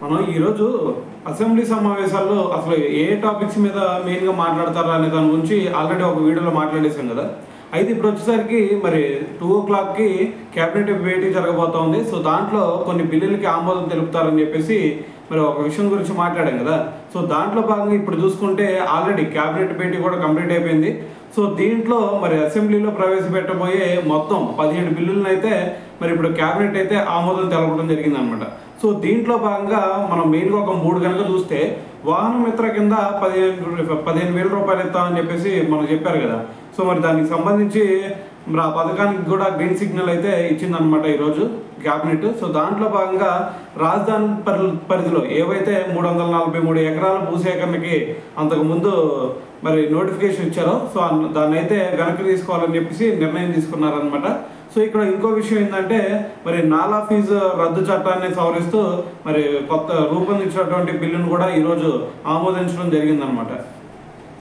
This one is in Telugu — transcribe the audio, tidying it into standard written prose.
మనం ఈరోజు అసెంబ్లీ సమావేశాల్లో అసలు ఏ టాపిక్స్ మీద మెయిన్గా మాట్లాడతారా అనే దాని గురించి ఆల్రెడీ ఒక వీడియోలో మాట్లాడేసాం కదా. అయితే ఇప్పుడు వచ్చేసరికి మరి 2 o'clockకి క్యాబినెట్ భేటీ జరగబోతోంది. సో దాంట్లో కొన్ని బిల్లులకి ఆమోదం తెలుపుతారని చెప్పేసి మరి ఒక విషయం గురించి మాట్లాడాం కదా. సో దాంట్లో భాగంగా ఇప్పుడు చూసుకుంటే ఆల్రెడీ క్యాబినెట్ భేటీ కూడా కంప్లీట్ అయిపోయింది. సో దీంట్లో మరి అసెంబ్లీలో ప్రవేశపెట్టబోయే మొత్తం 17 బిల్లులను అయితే మరి ఇప్పుడు క్యాబినెట్ అయితే ఆమోదం తెలపడం జరిగింది అనమాట. సో దీంట్లో భాగంగా మనం మెయిన్గా ఒక 3 కనుక చూస్తే వాహన మిత్ర కింద 15,000 రూపాయలు ఇస్తామని చెప్పేసి మనకు చెప్పారు కదా. సో మరి దానికి సంబంధించి మరి ఆ పథకానికి కూడా గ్రీన్ సిగ్నల్ అయితే ఇచ్చిందనమాట ఈరోజు క్యాబినెట్. సో దాంట్లో భాగంగా రాజధాని పరిధిలో ఏవైతే 343 ఎకరాల భూసేకరణకి అంతకుముందు మరి నోటిఫికేషన్ ఇచ్చారో సో దాన్ని అయితే వెనక్కి తీసుకోవాలని చెప్పేసి నిర్ణయం తీసుకున్నారనమాట. సో ఇక్కడ ఇంకో విషయం ఏంటంటే మరి నాలా ఫీజు రద్దు చట్టాన్ని సవరిస్తూ మరి కొత్త రూపొందించినటువంటి బిల్లును కూడా ఈరోజు ఆమోదించడం జరిగిందనమాట.